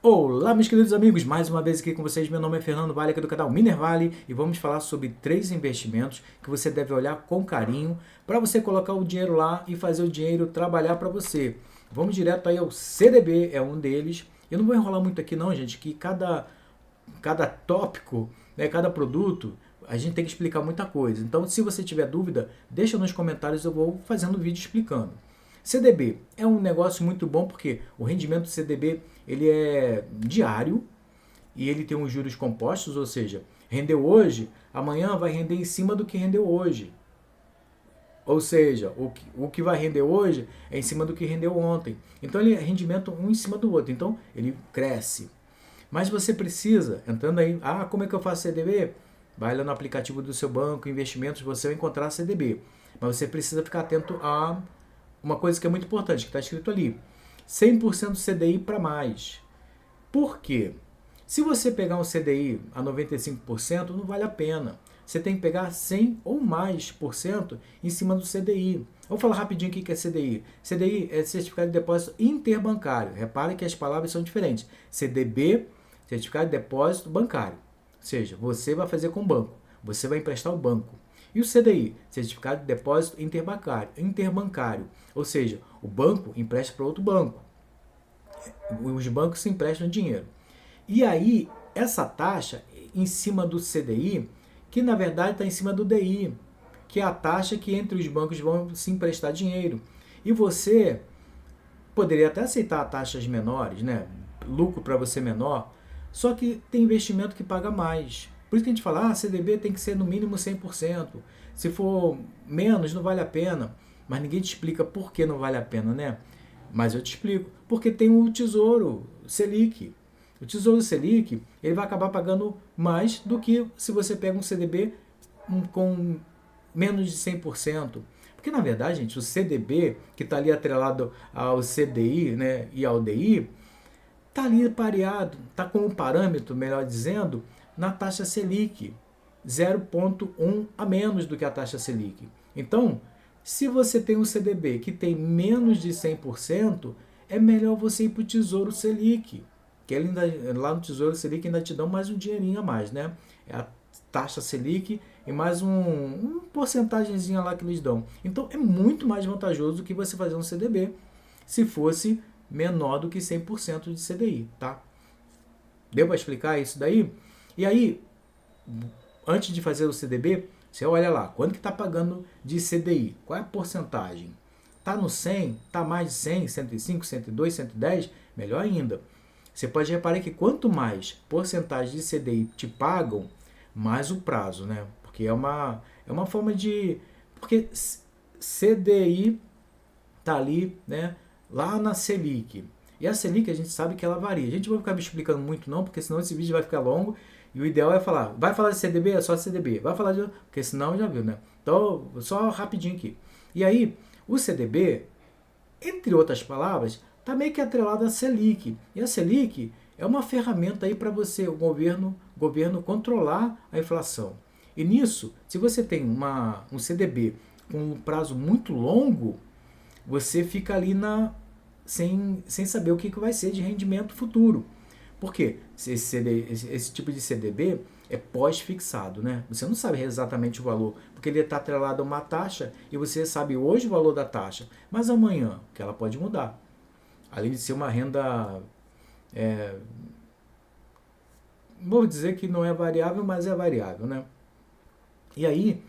Olá, meus queridos amigos, mais uma vez aqui com vocês. Meu nome é Fernando Vale, aqui do canal Miner Vale, e vamos falar sobre 3 investimentos que você deve olhar com carinho para você colocar o dinheiro lá e fazer o dinheiro trabalhar para você. Vamos direto aí ao CDB, é um deles. Eu não vou enrolar muito aqui não, gente, que cada tópico, né, cada produto, a gente tem que explicar muita coisa. Então, se você tiver dúvida, deixa nos comentários, eu vou fazendo vídeo explicando. CDB é um negócio muito bom porque o rendimento do CDB ele é diário e ele tem os juros compostos, ou seja, rendeu hoje, amanhã vai render em cima do que rendeu hoje. Ou seja, o que vai render hoje é em cima do que rendeu ontem. Então ele é rendimento um em cima do outro, então ele cresce. Mas você precisa, entrando aí, como é que eu faço CDB? Vai lá no aplicativo do seu banco, investimentos, você vai encontrar CDB. Mas você precisa ficar atento a uma coisa que é muito importante, que está escrito ali. 100% CDI para mais. Por quê? Se você pegar um CDI a 95%, não vale a pena. Você tem que pegar 100 ou mais por cento em cima do CDI. Vou falar rapidinho o que é CDI. CDI é Certificado de Depósito Interbancário. Repare que as palavras são diferentes. CDB, Certificado de Depósito Bancário. Ou seja, você vai fazer com o banco. Você vai emprestar ao banco. E o CDI, Certificado de Depósito Interbancário, ou seja, o banco empresta para outro banco. Os bancos se emprestam dinheiro. E aí, essa taxa em cima do CDI, que na verdade está em cima do DI, que é a taxa que entre os bancos vão se emprestar dinheiro. E você poderia até aceitar taxas menores, né? Lucro para você menor, só que tem investimento que paga mais. Por isso que a gente fala, CDB tem que ser no mínimo 100%. Se for menos, não vale a pena. Mas ninguém te explica por que não vale a pena, né? Mas eu te explico. Porque tem o Tesouro Selic. O Tesouro Selic, ele vai acabar pagando mais do que se você pega um CDB com menos de 100%. Porque, na verdade, gente, o CDB, que está ali atrelado ao CDI, né, e ao DI, está ali pareado, está com um parâmetro, melhor dizendo, na taxa Selic, 0,1 a menos do que a taxa Selic. Então, se você tem um CDB que tem menos de 100%, é melhor você ir para o Tesouro Selic, que ele ainda, lá no Tesouro Selic ainda te dão mais um dinheirinho a mais, né? É a taxa Selic e mais um porcentagemzinha lá que eles dão. Então, é muito mais vantajoso do que você fazer um CDB, se fosse menor do que 100% de CDI, tá? Deu para explicar isso daí? E aí, antes de fazer o CDB, você olha lá, quanto que está pagando de CDI? Qual é a porcentagem? Está no 100? Está mais de 100, 105, 102, 110? Melhor ainda. Você pode reparar que quanto mais porcentagem de CDI te pagam, mais o prazo, né? Porque é uma forma de... Porque CDI está ali, né? Lá na Selic. E a Selic a gente sabe que ela varia. A gente não vai ficar me explicando muito não, porque senão esse vídeo vai ficar longo. E o ideal é falar, vai falar de CDB? É só CDB. Vai falar de... Porque senão já viu, né? Então, só rapidinho aqui. E aí, o CDB, entre outras palavras, está meio que atrelado à Selic. E a Selic é uma ferramenta aí para você, o governo controlar a inflação. E nisso, se você tem um CDB com um prazo muito longo, você fica ali sem saber o que vai ser de rendimento futuro. Por quê? Esse tipo de CDB é pós-fixado, né? Você não sabe exatamente o valor, porque ele está atrelado a uma taxa e você sabe hoje o valor da taxa, mas amanhã, que ela pode mudar. Além de ser uma renda, vou dizer que não é variável, mas é variável, né? E aí,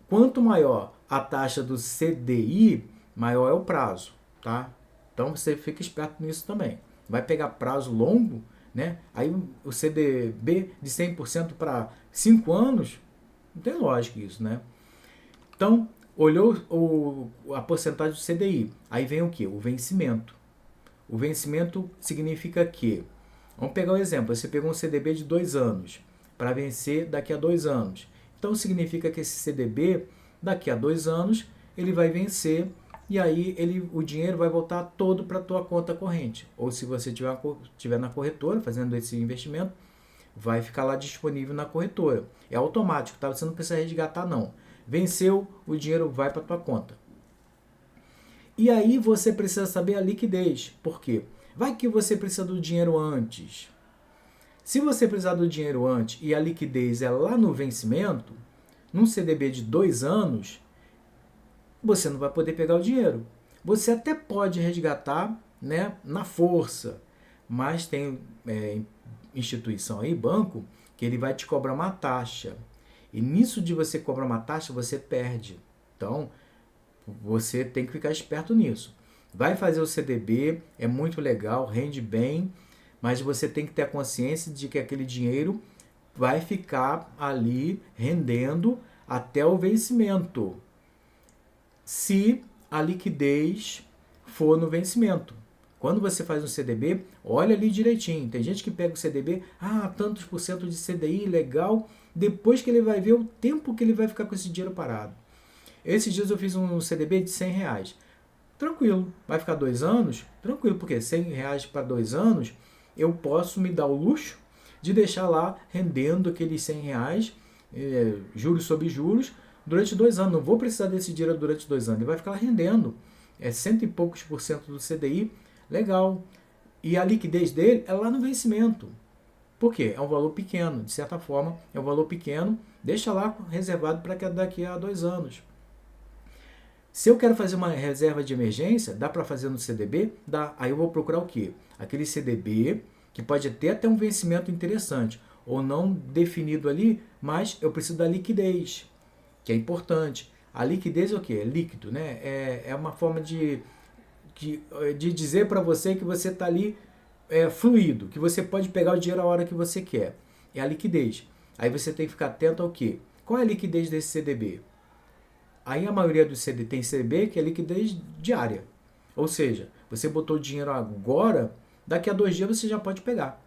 quanto maior a taxa do CDI, maior é o prazo, tá? Então você fica esperto nisso também. Vai pegar prazo longo, né? Aí o CDB de 100% para 5 anos, não tem lógica isso, né? Então, olhou a porcentagem do CDI. Aí vem o que? O vencimento. O vencimento significa que, vamos pegar um exemplo, você pegou um CDB de 2 anos para vencer daqui a 2 anos. Então significa que esse CDB, daqui a 2 anos, ele vai vencer e aí o dinheiro vai voltar todo para a tua conta corrente. Ou se você estiver na corretora fazendo esse investimento, vai ficar lá disponível na corretora. É automático, tá? Você não precisa resgatar não. Venceu, o dinheiro vai para a tua conta. E aí você precisa saber a liquidez. Por quê? Vai que você precisa do dinheiro antes. Se você precisar do dinheiro antes e a liquidez é lá no vencimento, num CDB de 2 anos, você não vai poder pegar o dinheiro. Você até pode resgatar, né, na força, mas tem instituição aí, banco, que ele vai te cobrar uma taxa. E nisso de você cobrar uma taxa, você perde. Então, você tem que ficar esperto nisso. Vai fazer o CDB, é muito legal, rende bem, mas você tem que ter a consciência de que aquele dinheiro vai ficar ali rendendo até o vencimento, se a liquidez for no vencimento. Quando você faz um CDB, olha ali direitinho. Tem gente que pega o CDB, tantos por cento de CDI, legal, depois que ele vai ver o tempo que ele vai ficar com esse dinheiro parado. Esses dias eu fiz um CDB de R$100. Tranquilo, vai ficar 2 anos? Tranquilo, porque R$100 para 2 anos, eu posso me dar o luxo de deixar lá rendendo aqueles R$100, juros sobre juros, durante 2 anos. Não vou precisar desse dinheiro durante 2 anos, ele vai ficar rendendo. É cento e poucos por cento do CDI, legal. E a liquidez dele é lá no vencimento. Por quê? É um valor pequeno, de certa forma, é um valor pequeno, deixa lá reservado para daqui a 2 anos. Se eu quero fazer uma reserva de emergência, dá para fazer no CDB? Dá. Aí eu vou procurar o quê? Aquele CDB que pode ter até um vencimento interessante, ou não definido ali, mas eu preciso da liquidez, que é importante. A liquidez é o quê? É líquido, né? É uma forma de dizer para você que você está ali fluido, que você pode pegar o dinheiro a hora que você quer. É a liquidez. Aí você tem que ficar atento ao quê? Qual é a liquidez desse CDB? Aí a maioria dos CDB tem CDB que é liquidez diária. Ou seja, você botou o dinheiro agora, daqui a 2 dias você já pode pegar.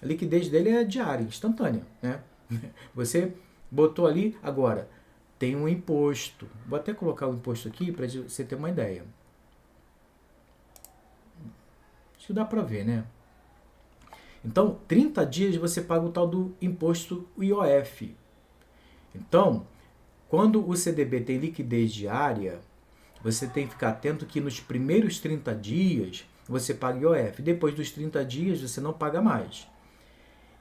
A liquidez dele é diária, instantânea, né? Você botou ali, agora tem um imposto. Vou até colocar o imposto aqui para você ter uma ideia. Acho que dá para ver, né? Então, 30 dias você paga o tal do imposto IOF. Então, quando o CDB tem liquidez diária, você tem que ficar atento que nos primeiros 30 dias você paga IOF. Depois dos 30 dias você não paga mais.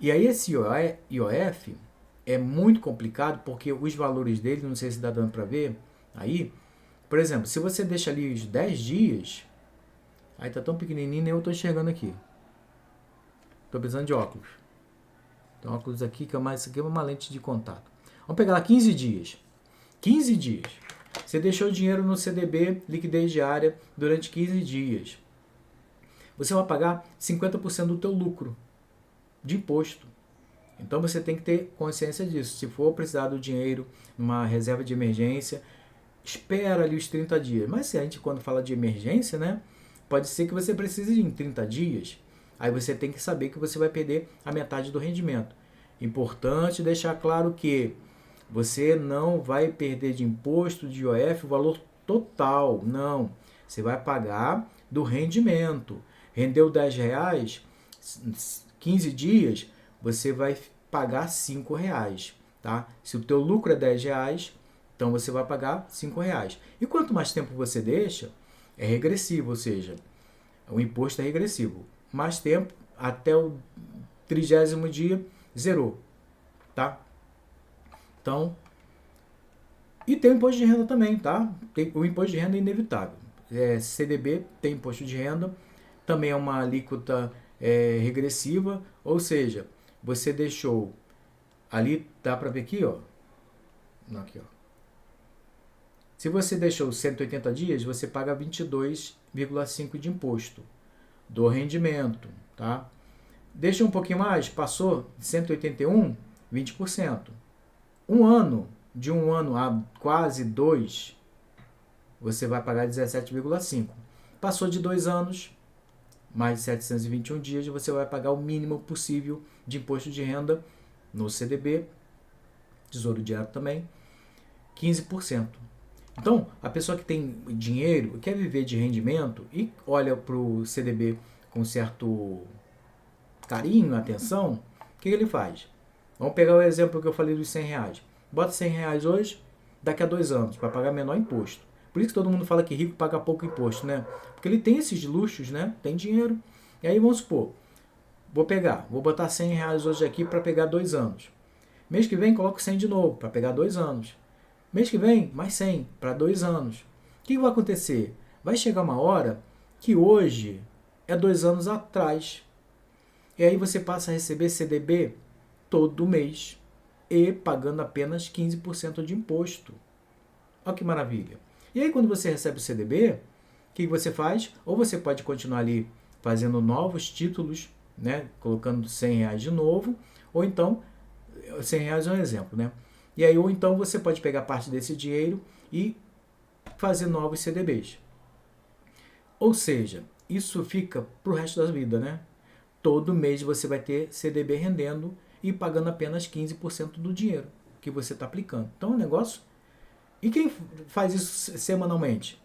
E aí esse IOF é muito complicado porque os valores dele, não sei se dá dando para ver aí. Por exemplo, se você deixa ali os 10 dias, aí tá tão pequenininho nem eu tô enxergando aqui. Tô precisando de óculos. Tem óculos aqui que isso aqui é uma lente de contato. Vamos pegar lá 15 dias. 15 dias. Você deixou o dinheiro no CDB, liquidez diária, durante 15 dias. Você vai pagar 50% do teu lucro de imposto. Então você tem que ter consciência disso. Se for precisar do dinheiro numa reserva de emergência, espera ali os 30 dias. Mas se a gente, quando fala de emergência, né, pode ser que você precise em 30 dias. Aí você tem que saber que você vai perder a metade do rendimento. Importante deixar claro que você não vai perder de imposto, de IOF, o valor total. Não. Você vai pagar do rendimento. Rendeu R$10, 15 dias, você vai pagar R$5, tá? Se o teu lucro é R$10, então você vai pagar R$5. E quanto mais tempo você deixa, é regressivo, ou seja, o imposto é regressivo. Mais tempo, até o 30º dia, zerou, tá? Então, e tem o imposto de renda também, tá? O imposto de renda é inevitável. CDB tem imposto de renda, também é uma alíquota regressiva, ou seja, você deixou ali, dá para ver aqui, ó. Aqui, ó. Se você deixou 180 dias, você paga 22,5 de imposto do rendimento, tá? Deixa um pouquinho mais, passou de 181, 20%. De um ano a quase 2, você vai pagar 17,5. Passou de 2 anos, mais de 721 dias, você vai pagar o mínimo possível de imposto de renda no CDB, Tesouro Direto também, 15%. Então, a pessoa que tem dinheiro, quer viver de rendimento e olha para o CDB com certo carinho, atenção, o que ele faz? Vamos pegar o exemplo que eu falei dos R$100. Bota R$100 hoje, daqui a 2 anos, vai pagar menor imposto. Por isso que todo mundo fala que rico paga pouco imposto, né? Porque ele tem esses luxos, né? Tem dinheiro. E aí vamos supor, vou botar R$ 100 hoje aqui para pegar 2 anos. Mês que vem coloco 100 de novo para pegar 2 anos. Mês que vem mais 100 para 2 anos. O que vai acontecer? Vai chegar uma hora que hoje é 2 anos atrás. E aí você passa a receber CDB todo mês e pagando apenas 15% de imposto. Olha que maravilha. E aí quando você recebe o CDB, o que você faz? Ou você pode continuar ali fazendo novos títulos, né? Colocando R$ 100 de novo, ou então, R$ 100 é um exemplo, né? E aí, ou então você pode pegar parte desse dinheiro e fazer novos CDBs. Ou seja, isso fica para o resto da vida, né? Todo mês você vai ter CDB rendendo e pagando apenas 15% do dinheiro que você está aplicando. Então, é um negócio... E quem faz isso semanalmente?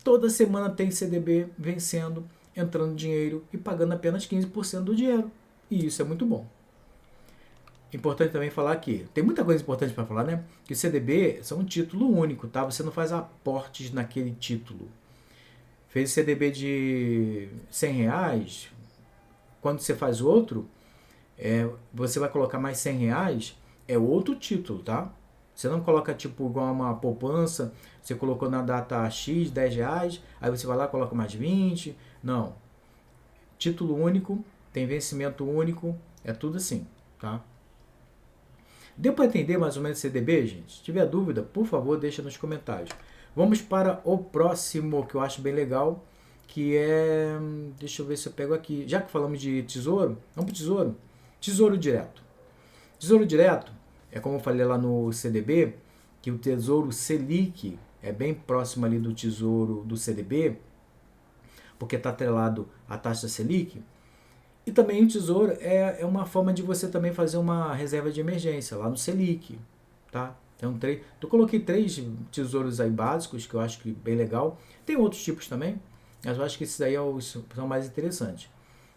Toda semana tem CDB vencendo, entrando dinheiro e pagando apenas 15% do dinheiro. E isso é muito bom. Importante também falar aqui, tem muita coisa importante para falar, né? Que o CDB são um título único, tá? Você não faz aportes naquele título. Fez CDB de R$ 100, quando você faz outro, você vai colocar mais R$ 100, é outro título, tá? Você não coloca tipo igual uma poupança, você colocou na data X R$ 10, aí você vai lá e coloca mais 20. Não. Título único, tem vencimento único, é tudo assim, tá? Deu para entender mais ou menos CDB, gente? Se tiver dúvida, por favor, deixa nos comentários. Vamos para o próximo, que eu acho bem legal, que é... Deixa eu ver se eu pego aqui. Já que falamos de tesouro, vamos para o tesouro? Tesouro direto. Tesouro direto é como eu falei lá no CDB, que o Tesouro Selic é bem próximo ali do Tesouro do CDB, porque está atrelado à taxa Selic. E também o Tesouro é uma forma de você também fazer uma reserva de emergência lá no Selic, tá? Então, eu coloquei 3 tesouros aí básicos, que eu acho que bem legal. Tem outros tipos também, mas eu acho que esses aí são mais interessantes.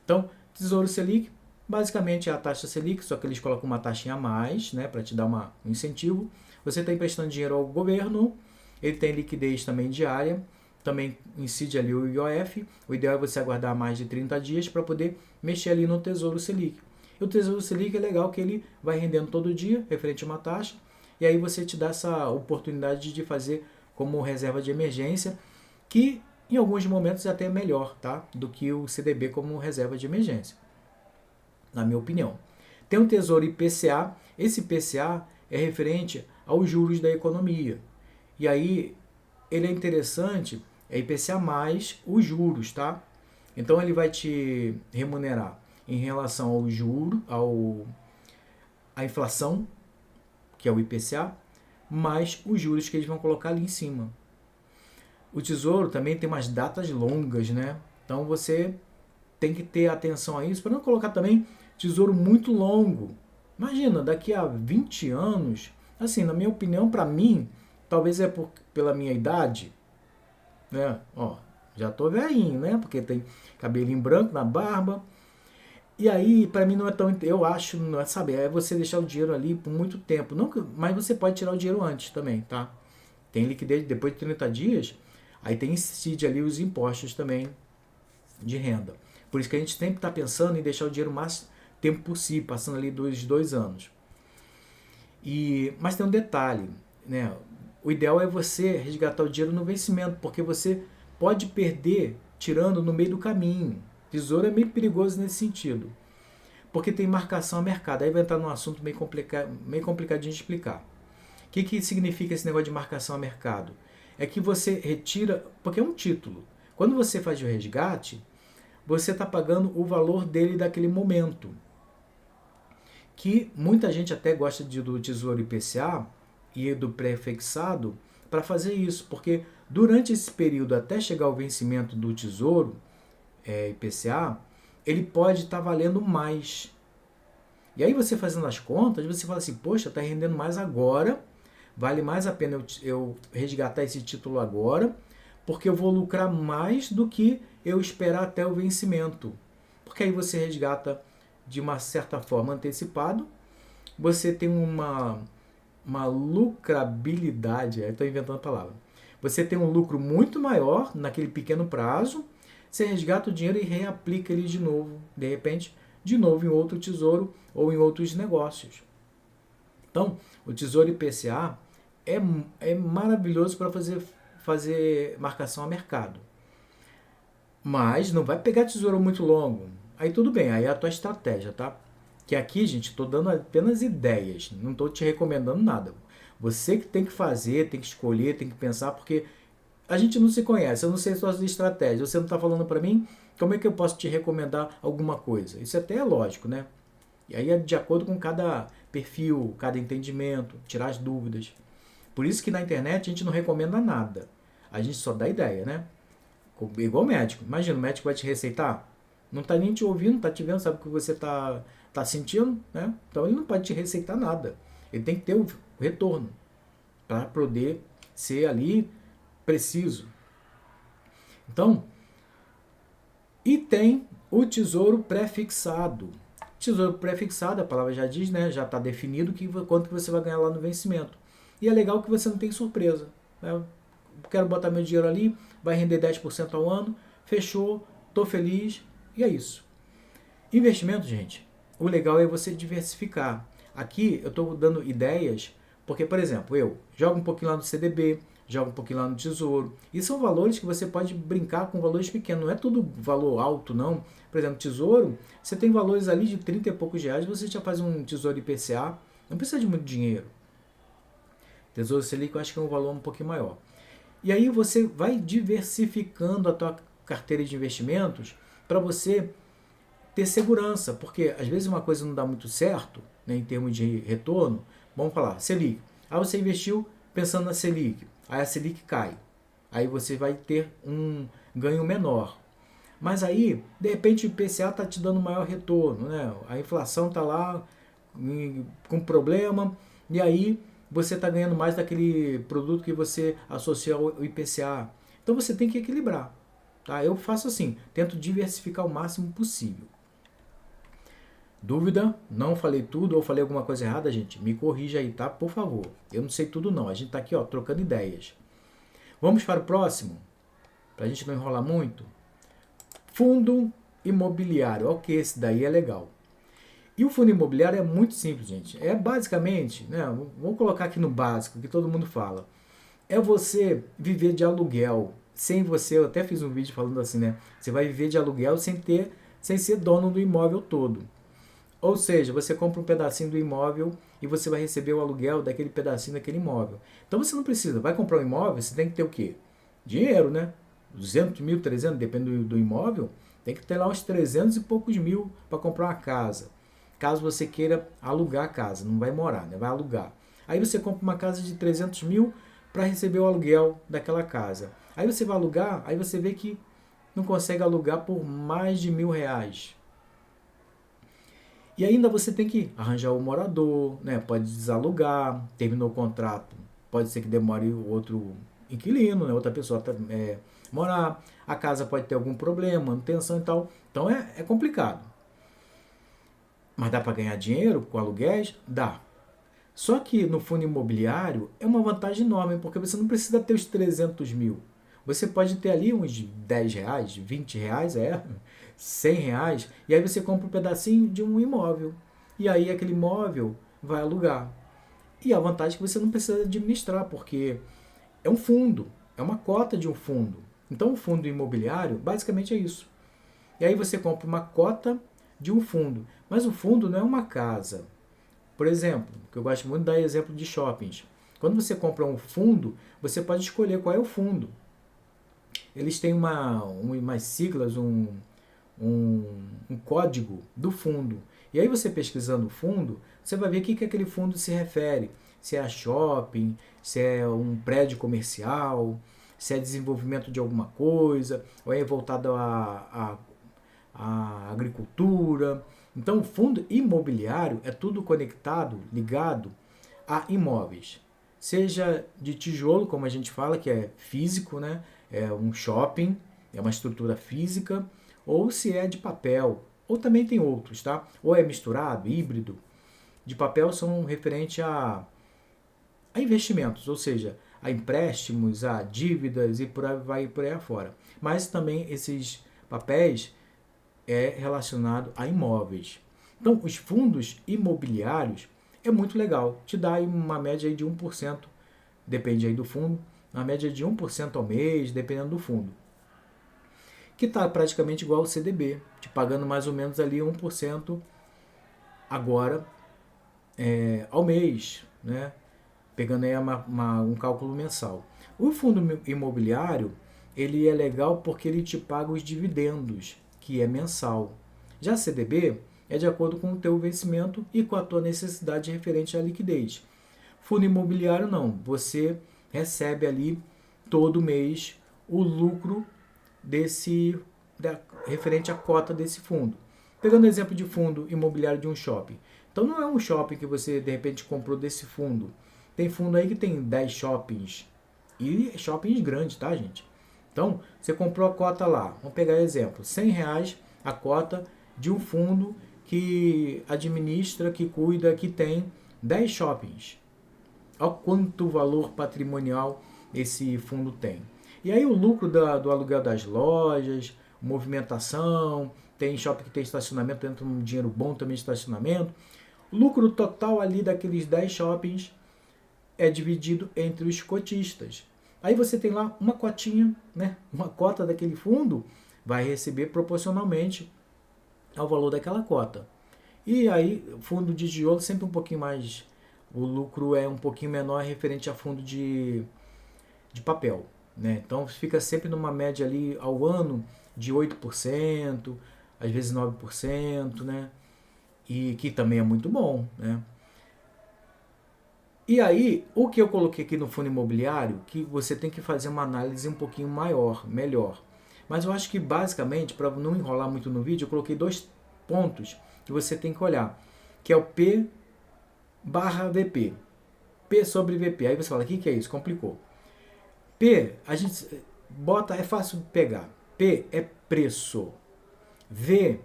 Então, Tesouro Selic, basicamente é a taxa Selic, só que eles colocam uma taxinha a mais, né, para te dar um incentivo. Você está emprestando dinheiro ao governo, ele tem liquidez também diária, também incide ali o IOF. O ideal é você aguardar mais de 30 dias para poder mexer ali no Tesouro Selic. E o Tesouro Selic é legal que ele vai rendendo todo dia, referente a uma taxa, e aí você te dá essa oportunidade de fazer como reserva de emergência, que em alguns momentos é até melhor, tá, do que o CDB como reserva de emergência, na minha opinião. Tem o Tesouro IPCA. Esse IPCA é referente aos juros da economia. E aí ele é interessante, é IPCA mais os juros, tá? Então ele vai te remunerar em relação ao juro, à inflação, que é o IPCA, mais os juros que eles vão colocar ali em cima. O Tesouro também tem umas datas longas, né? Então você tem que ter atenção a isso, para não colocar também tesouro muito longo. Imagina, daqui a 20 anos, assim, na minha opinião, para mim, talvez pela minha idade, né? Ó, já tô velhinho, né? Porque tem cabelinho branco na barba. E aí, para mim não é tão, eu acho, não é, sabe, é você deixar o dinheiro ali por muito tempo. Não, mas você pode tirar o dinheiro antes também, tá? Tem liquidez depois de 30 dias, aí tem incide ali os impostos também de renda. Por isso que a gente sempre está pensando em deixar o dinheiro o mais tempo possível, passando ali dos 2 anos. Mas tem um detalhe, né? O ideal é você resgatar o dinheiro no vencimento, porque você pode perder tirando no meio do caminho. Tesouro é meio perigoso nesse sentido, porque tem marcação a mercado. Aí vai entrar num assunto meio complicadinho de explicar. O que significa esse negócio de marcação a mercado? É que você retira, porque é um título. Quando você faz o resgate, você está pagando o valor dele daquele momento. Que muita gente até gosta do Tesouro IPCA e do pré-fixado para fazer isso, porque durante esse período até chegar ao vencimento do Tesouro IPCA, ele pode estar valendo mais. E aí você fazendo as contas, você fala assim, poxa, está rendendo mais agora, vale mais a pena eu resgatar esse título agora, porque eu vou lucrar mais do que eu esperar até o vencimento. Porque aí você resgata de uma certa forma antecipado, você tem uma lucrabilidade, estou inventando a palavra, você tem um lucro muito maior naquele pequeno prazo, você resgata o dinheiro e reaplica ele de novo, de repente, de novo em outro tesouro ou em outros negócios. Então, o Tesouro IPCA é maravilhoso para fazer marcação a mercado. Mas não vai pegar tesouro muito longo. Aí tudo bem, aí é a tua estratégia, tá? Que aqui, gente, estou dando apenas ideias, não estou te recomendando nada. Você que tem que fazer, tem que escolher, tem que pensar, porque a gente não se conhece, eu não sei suas estratégias, você não está falando para mim, como é que eu posso te recomendar alguma coisa? Isso até é lógico, né? E aí é de acordo com cada perfil, cada entendimento, tirar as dúvidas. Por isso que na internet a gente não recomenda nada, a gente só dá ideia, né? Igual médico, imagina, o médico vai te receitar, não está nem te ouvindo, está te vendo, sabe o que você tá sentindo, né? Então ele não pode te receitar nada, ele tem que ter o retorno para poder ser ali preciso. Então, e tem o tesouro pré-fixado. Tesouro pré-fixado, a palavra já diz, né? Já está definido quanto que você vai ganhar lá no vencimento. E é legal que você não tem surpresa. Né? Quero botar meu dinheiro ali, vai render 10% ao ano, fechou, estou feliz, e é isso. Investimento, gente, o legal é você diversificar. Aqui eu estou dando ideias, porque, por exemplo, eu jogo um pouquinho lá no CDB, joga um pouquinho lá no tesouro. E são valores que você pode brincar com valores pequenos. Não é tudo valor alto, não. Por exemplo, tesouro, você tem valores ali de 30 e poucos reais, você já faz um tesouro IPCA. Não precisa de muito dinheiro. Tesouro Selic eu acho que é um valor um pouquinho maior. E aí você vai diversificando a tua carteira de investimentos para você ter segurança. Porque às vezes uma coisa não dá muito certo, né, em termos de retorno. Vamos falar, Selic. Aí você investiu pensando na Selic. Aí a Selic cai. Aí você vai ter um ganho menor. Mas aí, de repente, o IPCA está te dando maior retorno, né? A inflação está lá com problema, e aí você está ganhando mais daquele produto que você associa ao IPCA. Então você tem que equilibrar. Tá? Eu faço assim, tento diversificar o máximo possível. Dúvida? Não falei tudo ou falei alguma coisa errada, gente? Me corrija aí, tá? Por favor. Eu não sei tudo não. A gente tá aqui, ó, trocando ideias. Vamos para o próximo? Pra gente não enrolar muito. Fundo imobiliário. Ok, esse daí é legal. E o fundo imobiliário é muito simples, gente. É basicamente, né? Vamos colocar aqui no básico, que todo mundo fala. É você viver de aluguel. Sem você, eu até fiz um vídeo falando assim, né? Você vai viver de aluguel sem ser dono do imóvel todo. Ou seja, você compra um pedacinho do imóvel e você vai receber o aluguel daquele pedacinho daquele imóvel. Então você não precisa, vai comprar um imóvel, você tem que ter o quê? Dinheiro, né? 200 mil, 300, depende do imóvel, tem que ter lá uns 300 e poucos mil para comprar uma casa. Caso você queira alugar a casa, não vai morar, né? Vai alugar. Aí você compra uma casa de 300 mil para receber o aluguel daquela casa. Aí você vai alugar, aí você vê que não consegue alugar por mais de R$ 1.000. E ainda você tem que arranjar o morador, né? Pode desalugar, terminou o contrato, pode ser que demore o outro inquilino, né? Outra pessoa morar, a casa pode ter algum problema, manutenção e tal. Então é complicado. Mas dá para ganhar dinheiro com aluguéis? Dá. Só que no fundo imobiliário é uma vantagem enorme, porque você não precisa ter os 300 mil. Você pode ter ali uns 10 reais, 20 reais, R$ 100, e aí você compra um pedacinho de um imóvel. E aí aquele imóvel vai alugar. E a vantagem é que você não precisa administrar, porque é um fundo, é uma cota de um fundo. Então o fundo imobiliário basicamente é isso. E aí você compra uma cota de um fundo. Mas o fundo não é uma casa. Por exemplo, que eu gosto muito de dar exemplo de shoppings. Quando você compra um fundo, você pode escolher qual é o fundo. Eles têm umas siglas, um código do fundo. E aí você pesquisando o fundo, você vai ver o que aquele fundo se refere. Se é a shopping, se é um prédio comercial, se é desenvolvimento de alguma coisa, ou é voltado à agricultura. Então o fundo imobiliário é tudo conectado, ligado a imóveis. Seja de tijolo, como a gente fala, que é físico, né? É um shopping, é uma estrutura física, ou se é de papel, ou também tem outros, tá? Ou é misturado, híbrido. De papel são referentes a investimentos, ou seja, a empréstimos, a dívidas e por aí afora. Mas também esses papéis é relacionado a imóveis. Então, os fundos imobiliários é muito legal, te dá aí uma média aí de 1%, depende aí do fundo, uma média de 1% ao mês, dependendo do fundo, que está praticamente igual ao CDB, te pagando mais ou menos ali 1% agora ao mês, né? Pegando aí um cálculo mensal. O fundo imobiliário, ele é legal porque ele te paga os dividendos, que é mensal. Já CDB é de acordo com o teu vencimento e com a tua necessidade referente à liquidez. Fundo imobiliário não, você recebe ali todo mês o lucro referente à cota desse fundo. Pegando o exemplo de fundo imobiliário de um shopping. Então não é um shopping que você de repente comprou desse fundo. Tem fundo aí que tem 10 shoppings. E shoppings grandes, tá, gente? Então, você comprou a cota lá. Vamos pegar exemplo. R$ 100 a cota de um fundo que administra, que cuida, que tem 10 shoppings. Olha quanto valor patrimonial esse fundo tem. E aí o lucro do aluguel das lojas, movimentação, tem shopping que tem estacionamento, entra um dinheiro bom também de estacionamento. O lucro total ali daqueles 10 shoppings é dividido entre os cotistas. Aí você tem lá uma cotinha, né? Uma cota daquele fundo vai receber proporcionalmente ao valor daquela cota. E aí, fundo de tijolo sempre um pouquinho mais, o lucro é um pouquinho menor referente a fundo de papel, né? Então fica sempre numa média ali ao ano de 8%, às vezes 9%, né? E que também é muito bom, né? E aí, o que eu coloquei aqui no fundo imobiliário, que você tem que fazer uma análise um pouquinho maior, melhor. Mas eu acho que basicamente, para não enrolar muito no vídeo, eu coloquei 2 pontos que você tem que olhar, que é o P barra VP. P sobre VP. Aí você fala, o que é isso? Complicou. P, a gente bota, é fácil pegar. P é preço. V,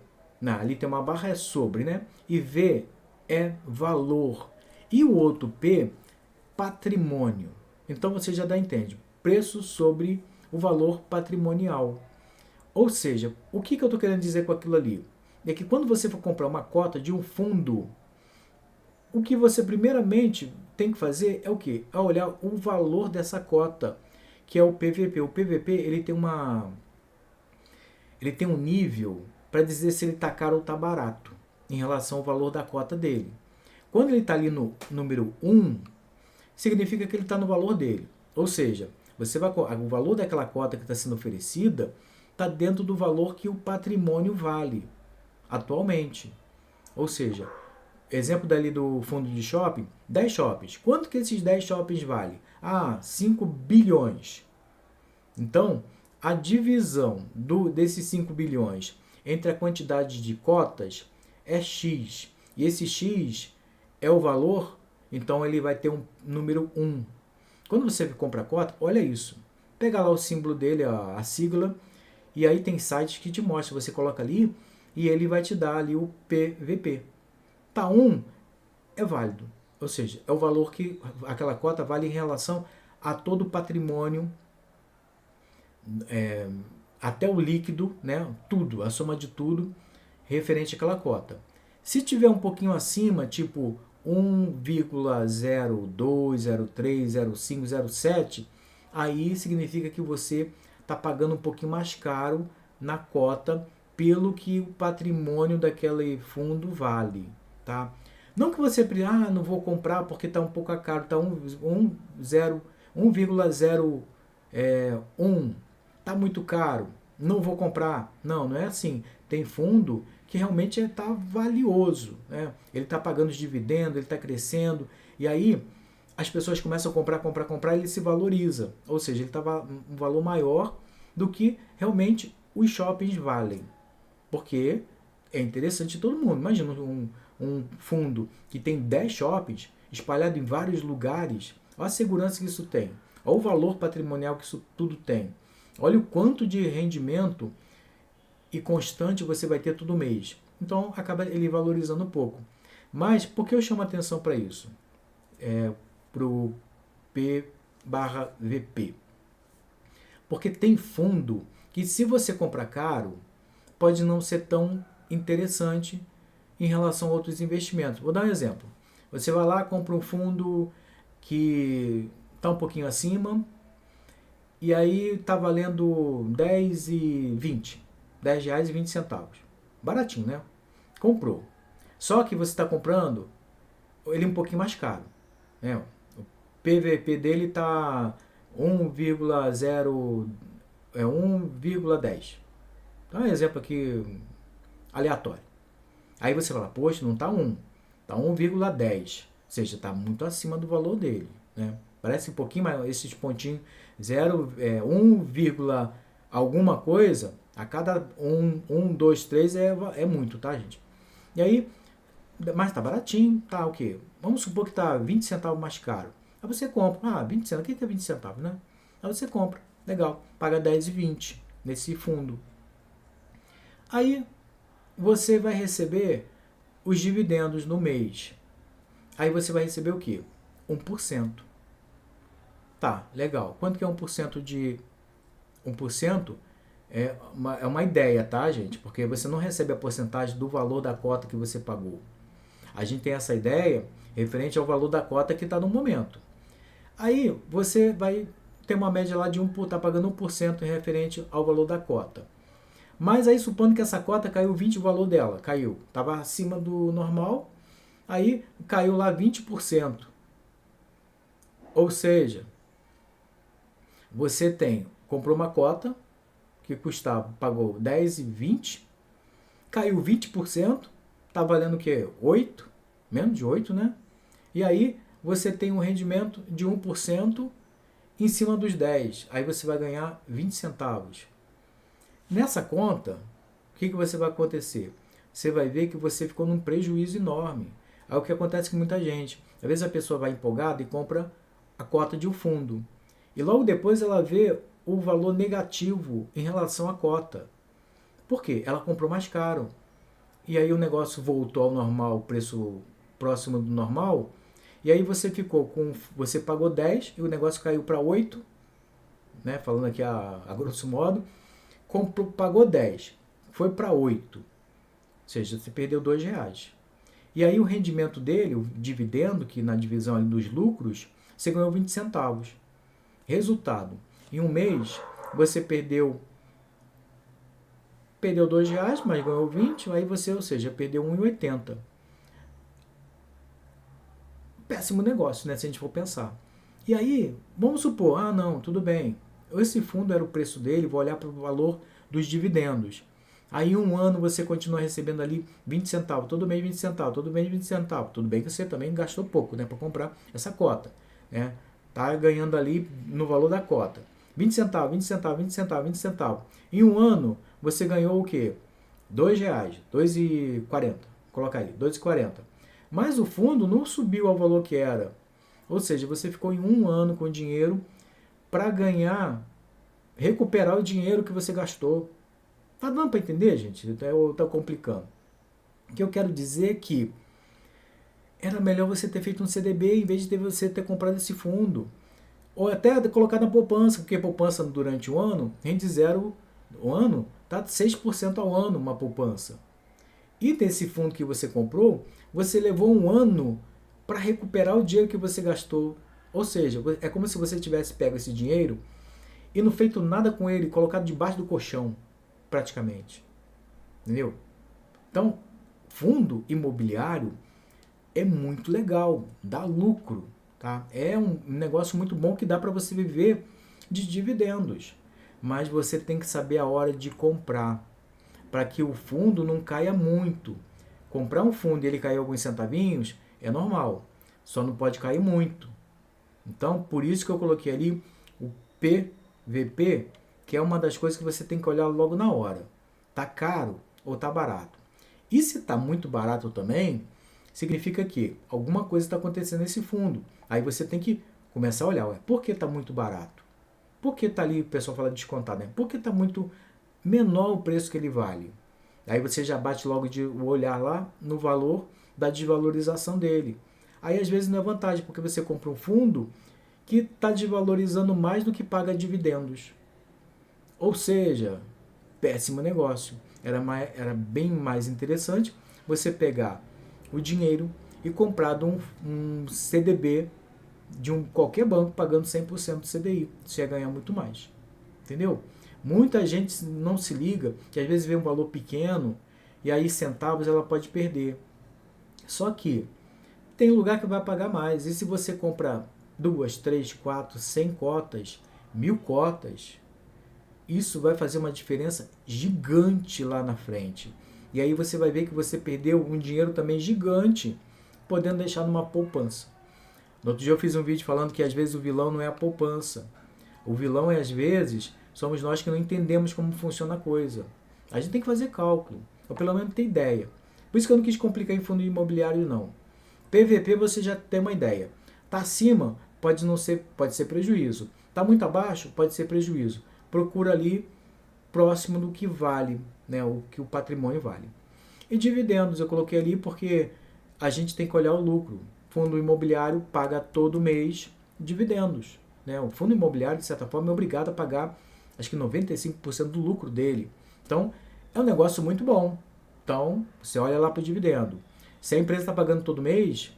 ali tem uma barra, é sobre, né? E V é valor. E o outro P, patrimônio. Então você já entende. Preço sobre o valor patrimonial. Ou seja, o que eu estou querendo dizer com aquilo ali? É que quando você for comprar uma cota de um fundo, o que você primeiramente tem que fazer é o quê? É olhar o valor dessa cota, que é o PVP. O PVP ele tem um nível para dizer se ele está caro ou está barato em relação ao valor da cota dele. Quando ele está ali no número 1, significa que ele está no valor dele. Ou seja, o valor daquela cota que está sendo oferecida está dentro do valor que o patrimônio vale atualmente. Ou seja, exemplo dali do fundo de shopping, 10 shoppings. Quanto que esses 10 shoppings valem? 5 bilhões. Então, a divisão desses 5 bilhões entre a quantidade de cotas é X. E esse X é o valor, então ele vai ter um número 1. Quando você compra a cota, olha isso. Pega lá o símbolo dele, a sigla, e aí tem sites que te mostram. Você coloca ali e ele vai te dar ali o PVP. Tá 1 é válido. Ou seja, é o valor que aquela cota vale em relação a todo o patrimônio, até o líquido, né? Tudo, a soma de tudo referente àquela cota. Se tiver um pouquinho acima, tipo 1,02, 03, 05, 07, aí significa que você está pagando um pouquinho mais caro na cota pelo que o patrimônio daquele fundo vale, tá? Não que você não vou comprar porque está um pouco caro, está 1,01, está muito caro, não vou comprar. Não é assim. Tem fundo que realmente está valioso, né? Ele está pagando os dividendos, ele está crescendo, e aí as pessoas começam a comprar, ele se valoriza. Ou seja, ele está um valor maior do que realmente os shoppings valem. Porque é interessante todo mundo. Imagina um fundo que tem 10 shoppings espalhado em vários lugares. Olha a segurança que isso tem. Olha o valor patrimonial que isso tudo tem. Olha o quanto de rendimento e constante você vai ter todo mês. Então acaba ele valorizando um pouco. Mas por que eu chamo a atenção para isso? Para o P/VP. Porque tem fundo que, se você comprar caro, pode não ser tão interessante em relação a outros investimentos. Vou dar um exemplo. Você vai lá, compra um fundo que está um pouquinho acima, e aí está valendo 10 reais e 20 centavos. Baratinho, né? Comprou. Só que você está comprando ele um pouquinho mais caro. Né? O PVP dele está 1,10. Então é um exemplo aqui aleatório. Aí você fala, poxa, não está 1, está 1,10. Ou seja, está muito acima do valor dele. Né? Parece um pouquinho, mas esses pontinhos 1, alguma coisa, a cada 1, 2, 3 é muito, tá, gente? E aí, mas tá baratinho, tá o quê? Vamos supor que tá 20 centavos mais caro. Aí você compra, 20 centavos, o que é 20 centavos, né? Aí você compra, legal, paga 10,20 nesse fundo. Aí você vai receber os dividendos no mês. Aí você vai receber o quê? 1%. Tá, legal. Quanto que é 1% de 1%? É uma ideia, tá, gente? Porque você não recebe a porcentagem do valor da cota que você pagou. A gente tem essa ideia referente ao valor da cota que está no momento. Aí você vai ter uma média lá de tá pagando 1% referente ao valor da cota. Mas aí supondo que essa cota caiu 20 o valor dela, caiu, estava acima do normal, aí caiu lá 20%. Ou seja, você comprou uma cota que pagou 10,20, caiu 20%, está valendo o quê? 8, menos de 8, né? E aí você tem um rendimento de 1% em cima dos 10, aí você vai ganhar 20 centavos. Nessa conta, o que você vai acontecer? Você vai ver que você ficou num prejuízo enorme. Aí o que acontece com muita gente, às vezes a pessoa vai empolgada e compra a cota de um fundo. E logo depois ela vê o valor negativo em relação à cota. Por quê? Ela comprou mais caro. E aí o negócio voltou ao normal, o preço próximo do normal. E aí você pagou 10 e o negócio caiu para 8, né? Falando aqui a grosso modo. Pagou 10, foi para 8. Ou seja, você perdeu R$2. E aí o rendimento dele, o dividendo, que na divisão ali dos lucros, você ganhou 20 centavos. Resultado, em um mês você perdeu R$2, mas ganhou 20, aí você, ou seja, perdeu 1,80. Péssimo negócio, né, se a gente for pensar. E aí, vamos supor, não, tudo bem, esse fundo era o preço dele, vou olhar para o valor dos dividendos. Aí um ano você continua recebendo ali 20 centavos, todo mês 20 centavos, todo mês 20 centavos. Tudo bem que você também gastou pouco, né, para comprar essa cota, né? Tá ganhando ali no valor da cota. 20 centavos, 20 centavos, 20 centavos, 20 centavos. Em um ano você ganhou o quê? R$2, 2,40. Coloca aí, 2,40. Mas o fundo não subiu ao valor que era. Ou seja, você ficou em um ano com dinheiro para recuperar o dinheiro que você gastou. Tá dando para entender, gente? Tá complicando. O que eu quero dizer é que era melhor você ter feito um CDB em vez de você ter comprado esse fundo. Ou até colocar na poupança, porque poupança durante o ano, rende zero o ano, tá 6% ao ano uma poupança. E desse fundo que você comprou, você levou um ano para recuperar o dinheiro que você gastou. Ou seja, é como se você tivesse pego esse dinheiro e não feito nada com ele, colocado debaixo do colchão, praticamente. Entendeu? Então, fundo imobiliário é muito legal, dá lucro, tá? É um negócio muito bom que dá para você viver de dividendos. Mas você tem que saber a hora de comprar, para que o fundo não caia muito. Comprar um fundo e ele cair alguns centavinhos é normal, só não pode cair muito. Então, por isso que eu coloquei ali o PVP, que é uma das coisas que você tem que olhar logo na hora. Tá caro ou tá barato? E se tá muito barato também, significa que alguma coisa está acontecendo nesse fundo. Aí você tem que começar a olhar, por que está muito barato? Por que está ali, o pessoal fala descontado, né? Por que está muito menor o preço que ele vale? Aí você já bate logo o olhar lá no valor da desvalorização dele. Aí às vezes não é vantagem, porque você compra um fundo que está desvalorizando mais do que paga dividendos. Ou seja, péssimo negócio. era bem mais interessante você pegar o dinheiro e comprar um CDB de qualquer banco pagando 100% do CDI. Você ia ganhar muito mais. Entendeu? Muita gente não se liga que às vezes vê um valor pequeno e aí centavos ela pode perder. Só que tem lugar que vai pagar mais. E se você compra 2, 3, 4, 100 cotas, 1000 cotas, isso vai fazer uma diferença gigante lá na frente. E aí você vai ver que você perdeu um dinheiro também gigante, podendo deixar numa poupança. No outro dia eu fiz um vídeo falando que às vezes o vilão não é a poupança. O vilão é, às vezes, somos nós que não entendemos como funciona a coisa. A gente tem que fazer cálculo, ou pelo menos ter ideia. Por isso que eu não quis complicar em fundo imobiliário, não. PVP você já tem uma ideia. Está acima, pode ser prejuízo. Está muito abaixo, pode ser prejuízo. Procura ali próximo do que vale, né, o que o patrimônio vale. E dividendos eu coloquei ali porque a gente tem que olhar o lucro. Fundo imobiliário paga todo mês dividendos. Né? O fundo imobiliário, de certa forma, é obrigado a pagar acho que 95% do lucro dele. Então, é um negócio muito bom. Então, você olha lá para o dividendo. Se a empresa está pagando todo mês,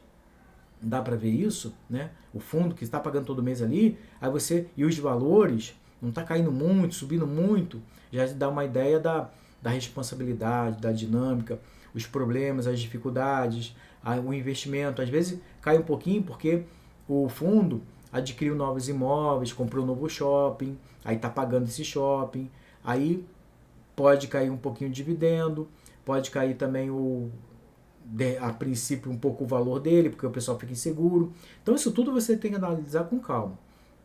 dá para ver isso, né? O fundo que está pagando todo mês ali, aí você e os valores não está caindo muito, subindo muito, já dá uma ideia da responsabilidade, da dinâmica, os problemas, as dificuldades, o investimento. Às vezes cai um pouquinho porque o fundo adquiriu novos imóveis, comprou um novo shopping, aí está pagando esse shopping, aí pode cair um pouquinho de dividendo, pode cair também a princípio um pouco o valor dele, porque o pessoal fica inseguro. Então isso tudo você tem que analisar com calma.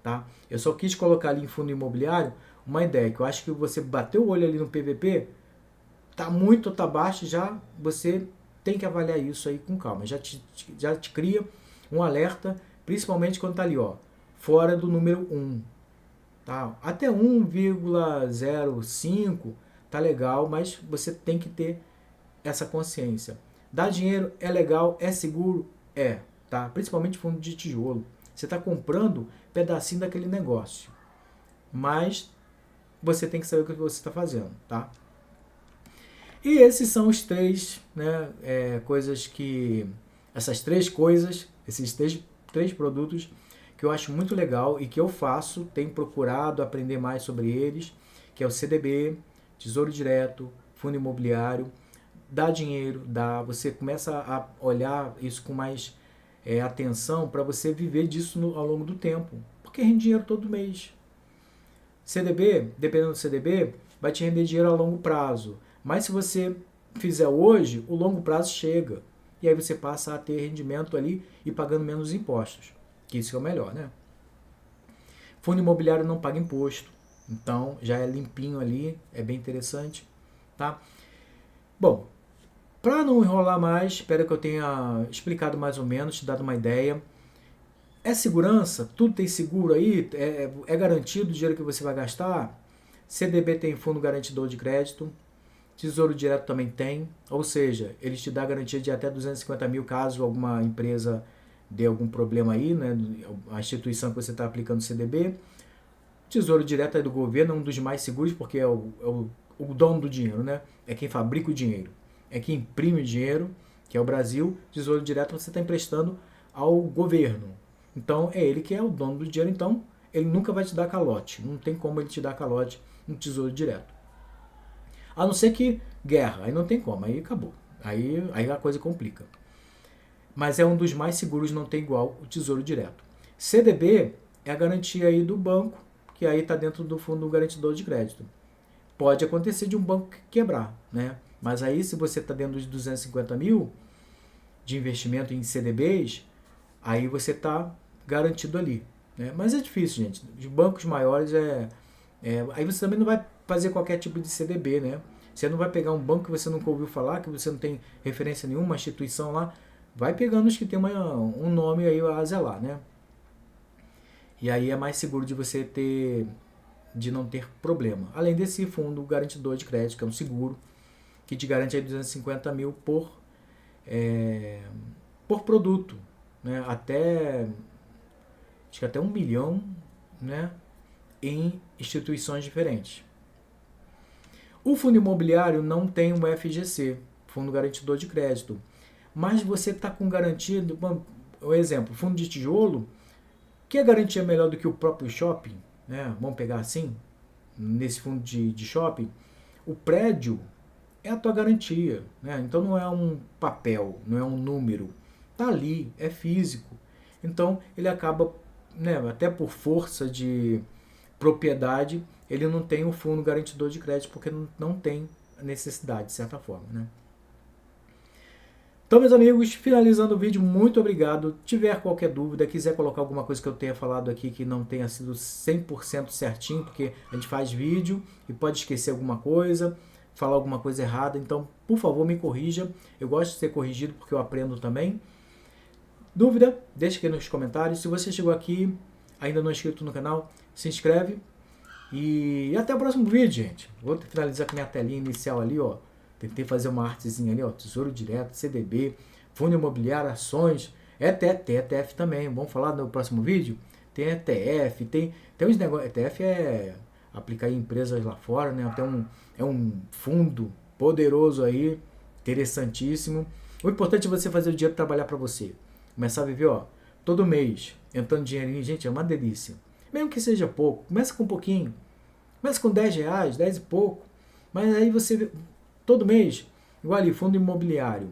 Tá? Eu só quis colocar ali em fundo imobiliário uma ideia, que eu acho que você bateu o olho ali no PVP, tá muito ou tá baixo, já você tem que avaliar isso aí com calma. Já te cria um alerta, principalmente quando tá ali, ó, fora do número 1. Tá? Até 1,05 tá legal, mas você tem que ter essa consciência. Dar dinheiro é legal, é seguro? É, tá? Principalmente fundo de tijolo. Você está comprando pedacinho daquele negócio. Mas você tem que saber o que você está fazendo, tá? E esses são os três, né, coisas que... Essas três coisas, esses três produtos que eu acho muito legal e que eu faço, tenho procurado aprender mais sobre eles, que é o CDB, Tesouro Direto, Fundo Imobiliário. Dá dinheiro, você começa a olhar isso com mais atenção para você viver disso ao longo do tempo, porque rende dinheiro todo mês. CDB, dependendo do CDB, vai te render dinheiro a longo prazo, mas se você fizer hoje, o longo prazo chega, e aí você passa a ter rendimento ali e pagando menos impostos, que isso é o melhor, né? Fundo imobiliário não paga imposto, então já é limpinho ali, é bem interessante, tá? Bom, para não enrolar mais, espero que eu tenha explicado mais ou menos, te dado uma ideia. É segurança? Tudo tem seguro aí? É garantido o dinheiro que você vai gastar? CDB tem fundo garantidor de crédito. Tesouro Direto também tem. Ou seja, eles te dão garantia de até 250 mil caso alguma empresa dê algum problema aí, né? A instituição que você está aplicando CDB. Tesouro Direto é do governo, é um dos mais seguros porque é o dono do dinheiro, né? É quem fabrica o dinheiro. É quem imprime o dinheiro, que é o Brasil. Tesouro Direto você está emprestando ao governo. Então é ele que é o dono do dinheiro, então ele nunca vai te dar calote. Não tem como ele te dar calote no Tesouro Direto. A não ser que guerra, aí não tem como, aí acabou. Aí a coisa complica. Mas é um dos mais seguros, não tem igual o Tesouro Direto. CDB é a garantia aí do banco, que aí está dentro do fundo garantidor de crédito. Pode acontecer de um banco quebrar, né? Mas aí se você está dentro dos 250 mil de investimento em CDBs, aí você está garantido ali. Né? Mas é difícil, gente. Os bancos maiores aí você também não vai fazer qualquer tipo de CDB, né? Você não vai pegar um banco que você nunca ouviu falar, que você não tem referência nenhuma, uma instituição lá. Vai pegando os que tem um nome aí a zelar, né? E aí é mais seguro de não ter problema. Além desse fundo garantidor de crédito, que é um seguro, que te garante aí 250 mil por produto, né? Acho que até 1 milhão, né? Em instituições diferentes. O fundo imobiliário não tem um FGC, Fundo Garantidor de Crédito, mas você está com garantia, um exemplo, fundo de tijolo, que a garantia é melhor do que o próprio shopping, né? Vamos pegar assim, nesse fundo de shopping, o prédio é a tua garantia, né? Então não é um papel, não é um número, tá ali, é físico. Então ele acaba, né, até por força de propriedade, ele não tem o fundo garantidor de crédito porque não tem necessidade, de certa forma, né? Então, meus amigos, finalizando o vídeo, muito obrigado. Tiver qualquer dúvida, quiser colocar alguma coisa que eu tenha falado aqui que não tenha sido 100% certinho, porque a gente faz vídeo e pode esquecer alguma coisa, falar alguma coisa errada, então, por favor, me corrija. Eu gosto de ser corrigido porque eu aprendo também. Dúvida? Deixa aqui nos comentários. Se você chegou aqui, ainda não é inscrito no canal, se inscreve. E até o próximo vídeo, gente. Vou finalizar com minha telinha inicial ali, ó. Tentei fazer uma artezinha ali, ó. Tesouro Direto, CDB, Fundo Imobiliário, Ações, tem ETF também. Vamos falar no próximo vídeo? Tem ETF, tem uns negócios. ETF é aplicar em empresas lá fora, né? É um fundo poderoso aí, interessantíssimo. O importante é você fazer o dinheiro trabalhar para você. Começar a viver, ó, todo mês, entrando dinheirinho, gente, é uma delícia. Mesmo que seja pouco, começa com um pouquinho. Começa com R$10, 10 e pouco. Mas aí você, todo mês, igual ali, fundo imobiliário.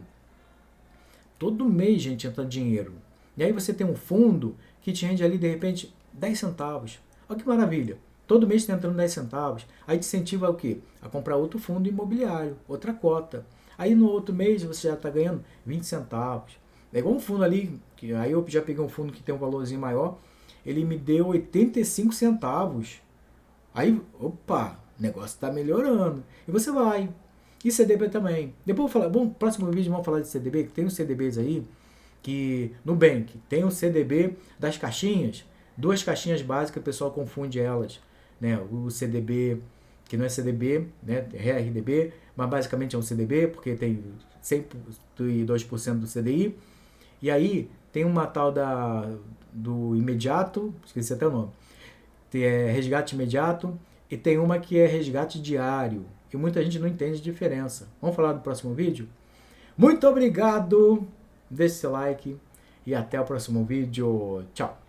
Todo mês, gente, entra dinheiro. E aí você tem um fundo que te rende ali, de repente, 10 centavos. Olha que maravilha. Todo mês está entrando 10 centavos. Aí te incentiva o quê? A comprar outro fundo imobiliário, outra cota. Aí no outro mês você já está ganhando 20 centavos. É igual um fundo ali, que aí eu já peguei um fundo que tem um valorzinho maior, ele me deu 85 centavos. Aí, opa, o negócio está melhorando. E você vai. E CDB também. Depois eu vou falar, bom, próximo vídeo vamos falar de CDB, que tem uns CDBs aí, que no Nubank tem o CDB das caixinhas, 2 caixinhas básicas, o pessoal confunde elas, né? O CDB, que não é CDB, né? É RDB, mas basicamente é um CDB, porque tem 102% do CDI. E aí tem uma tal do imediato, esqueci até o nome, é resgate imediato, e tem uma que é resgate diário, e muita gente não entende a diferença. Vamos falar no próximo vídeo? Muito obrigado, deixe seu like e até o próximo vídeo. Tchau!